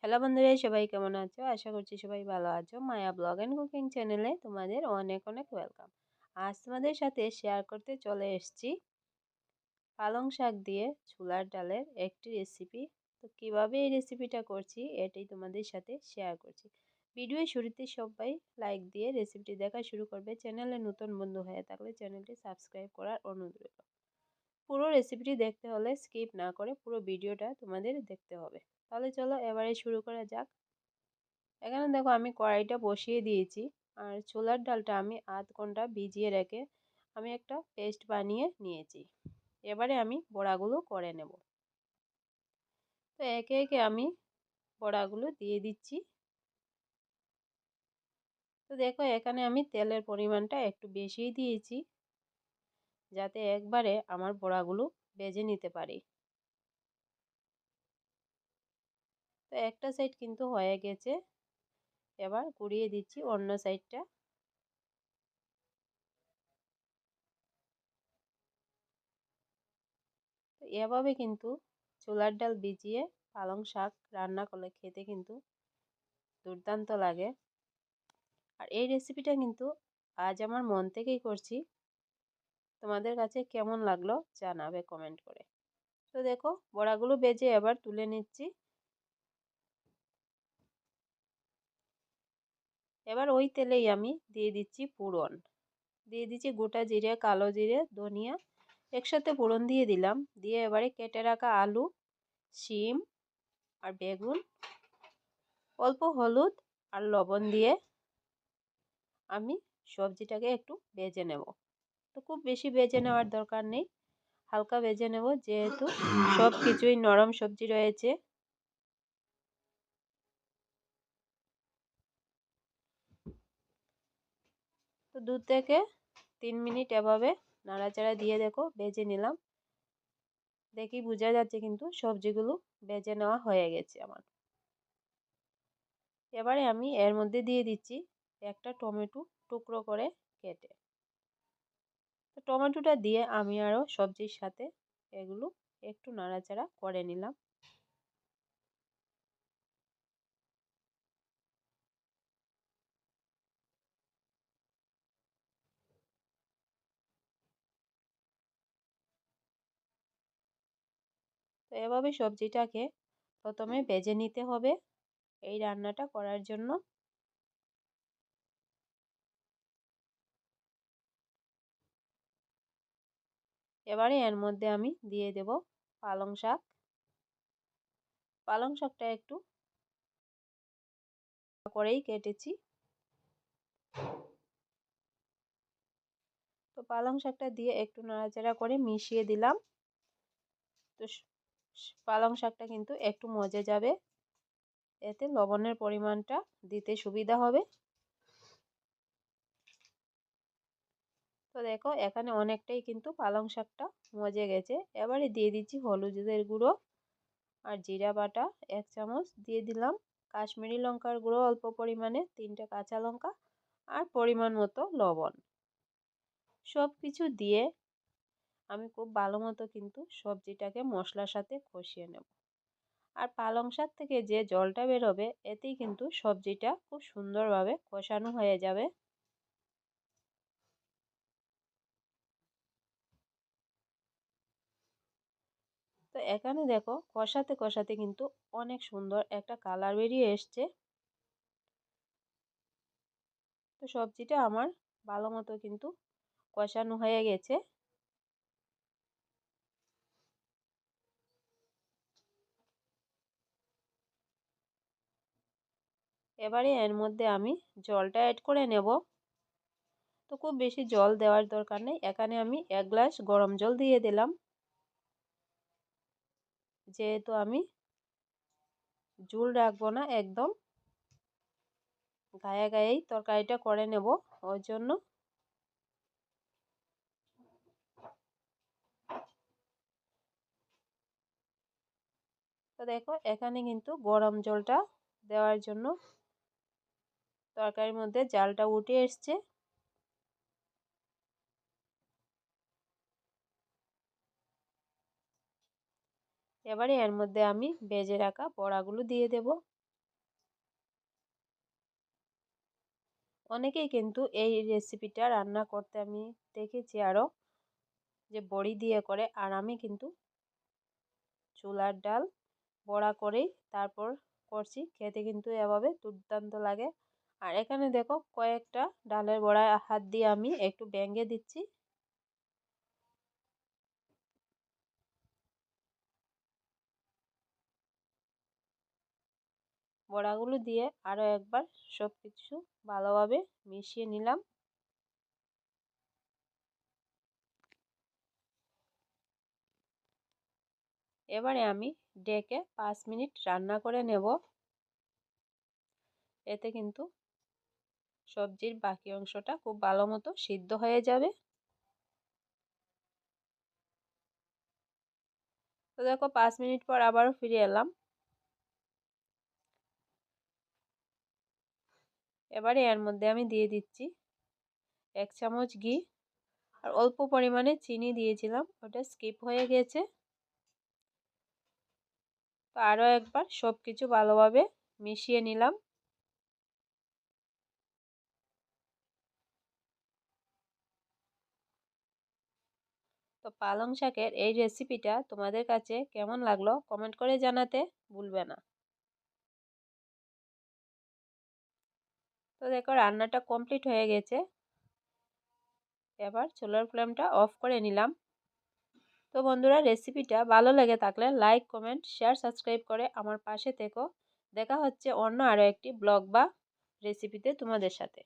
Hello বন্ধুরা, সবাই কেমন আছো? আশা করছি সবাই ভালো আছো। মায়া ব্লগ অ্যান্ড কুকিং চ্যানেলে তোমাদের অনেক অনেক ওয়েলকাম। আজ তোমাদের সাথে শেয়ার করতে চলে এসেছি পালং শাক দিয়ে ছোলার ডালের একটি রেসিপি। তো কীভাবে এই রেসিপিটা করছি এটাই তোমাদের সাথে শেয়ার করছি। ভিডিও শুরুতে সবাই লাইক দিয়ে রেসিপিটি দেখা শুরু করবে। চ্যানেলে নতুন বন্ধু হয়ে থাকলে চ্যানেলটি সাবস্ক্রাইব করার অনুরোধ রইল। পুরো রেসিপিটি দেখতে হলে স্কিপ না করে পুরো ভিডিওটা তোমাদের দেখতে হবে। তাহলে চলো এবারে শুরু করা যাক। এখানে দেখো আমি কড়াইটা বসিয়ে দিয়েছি আর ছোলার ডালটা আমি আধ ঘন্টা ভিজিয়ে রেখে আমি একটা পেস্ট বানিয়ে নিয়েছি। এবারে আমি বড়াগুলো করে নেব। তো একে একে আমি বড়াগুলো দিয়ে দিচ্ছি। তো দেখো এখানে আমি তেলের পরিমাণটা একটু বেশিই দিয়েছি যাতে একবারে আমার বড়াগুলো ভেজে নিতে পারি। তো একটা সাইড কিন্তু হয়ে গেছে, এবার ঘুরিয়ে দিচ্ছি অন্য সাইডটা। তো এভাবে কিন্তু ছোলার ডাল ভিজিয়ে পালং শাক রান্না করলে খেতে কিন্তু দুর্দান্ত লাগে। আর এই রেসিপিটা কিন্তু আজ আমার মন থেকেই করছি। তোমাদের কাছে কেমন লাগলো জানাবে কমেন্ট করে। তো দেখো বড়াগুলো ভেজে এবার তুলে নিচ্ছি। এবার ওই তেলেই আমি দিয়ে দিচ্ছি ফোড়ন। দিয়ে দিচ্ছি গোটা জিরে, কালো জিরে, ধনিয়া একসাথে ফোড়ন দিয়ে দিলাম। দিয়ে এবারে কেটে রাখা আলু, শিম আর বেগুন, অল্প হলুদ আর লবণ দিয়ে আমি সবজিটাকে একটু ভেজে নেব। তো খুব বেশি ভেজে নেওয়ার দরকার নেই, হালকা ভেজে নেব যেহেতু সব কিছুই নরম সবজি রয়েছে। তো 2 থেকে 3 মিনিট এভাবে নাড়াচাড়া দিয়ে দেখো ভেজে নিলাম। দেখি বোঝা যাচ্ছে কিন্তু সবজিগুলো ভেজে নেওয়া হয়ে গেছে আমার। এবারে আমি এর মধ্যে দিয়ে দিচ্ছি একটা টমেটো টুকরো করে কেটে। তো টমেটোটা দিয়ে আমি আরও সবজির সাথে এগুলো একটু নাড়াচাড়া করে নিলাম। তো এভাবে সবজিটাকে প্রথমে ভেজে নিতে হবে এই রান্নাটা করার জন্য। এবারে এর মধ্যে আমি দিয়ে দেব পালং শাক। পালং শাকটা একটু করেই কেটেছি। তো পালং শাকটা দিয়ে একটু নাড়াচাড়া করে মিশিয়ে দিলাম। তো পালং শাকটা কিন্তু একটু মজে যাবে, এতে লবণের পরিমাণটা দিতে সুবিধা হবে। তো দেখো এখানে অনেকটাই কিন্তু পালং শাকটা মজে গেছে। এবারে দিয়ে দিচ্ছি হলুদের গুঁড়ো আর জিরা বাটা 1 চামচ দিয়ে দিলাম, কাশ্মীরি লঙ্কার গুঁড়ো অল্প পরিমাণে 3টে কাঁচা লঙ্কা আর পরিমাণ মতো লবণ। সব কিছু দিয়ে আমি খুব ভালো মতো কিন্তু সবজিটাকে মশলার সাথে কষিয়ে নেব। আর পালং শাক থেকে যে জলটা বেরোবে এতেই কিন্তু সবজিটা খুব সুন্দরভাবে কষানো হয়ে যাবে। তো এখানে দেখো কষাতে কষাতে কিন্তু অনেক সুন্দর একটা কালার বেরিয়ে এসছে। তো সবজিটা আমার ভালো মতো কিন্তু কষানো হয়ে গেছে। এবারে এর মধ্যে আমি জলটা অ্যাড করে নেব। তো খুব বেশি জল দেওয়ার দরকার নেই, এখানে আমি 1 গ্লাস গরম জল দিয়ে দিলাম যেহেতু আমি ঝোল রাখবো না, একদম গায়ে গায়েই তরকারিটা করে নেব ওর জন্য। তো দেখো এখানে কিন্তু গরম জলটা দেওয়ার জন্য তরকারির মধ্যে জালটা উঠে এসছে। এবারে এর মধ্যে আমি ভেজে রাখা বড়াগুলো দিয়ে দেব। অনেকেই কিন্তু এই রেসিপিটা রান্না করতে আমি দেখেছি আরও, যে বড়ি দিয়ে করে। আর আমি কিন্তু ছোলার ডাল বড়া করেই তারপর করছি। খেতে কিন্তু এভাবে দুর্দান্ত লাগে। আর এখানে দেখো কয়েকটা ডালের বড়া হাত দিয়ে আমি একটু ভেঙে দিচ্ছি। বড়াগুলো দিয়ে আরও একবার সব কিছু ভালোভাবে মিশিয়ে নিলাম। এবারে আমি ডেকে 5 মিনিট রান্না করে নেব। এতে কিন্তু সবজির বাকি অংশটা খুব ভালো মতো সিদ্ধ হয়ে যাবে। তো দেখো 5 মিনিট পর আবারও ফিরে এলাম। এবারে এর মধ্যে আমি দিয়ে দিচ্ছি 1 চামচ ঘি। আর অল্প পরিমাণে চিনি দিয়েছিলাম, ওটা স্কিপ হয়ে গেছে। তো আরও একবার সব কিছু ভালোভাবে মিশিয়ে নিলাম। তো পালং শাকের এই রেসিপিটা তোমাদের কাছে কেমন লাগলো কমেন্ট করে জানাতে ভুলবে না। তো দেখো রান্নাটা কমপ্লিট হয়ে গেছে। এবার চুলার ফ্লেমটা অফ করে নিলাম। তো বন্ধুরা, রেসিপিটা ভালো লেগে থাকলে লাইক, কমেন্ট, শেয়ার, সাবস্ক্রাইব করে আমার পাশে থেকো। দেখা হচ্ছে অন্য আরও একটি ব্লগ বা রেসিপিতে তোমাদের সাথে।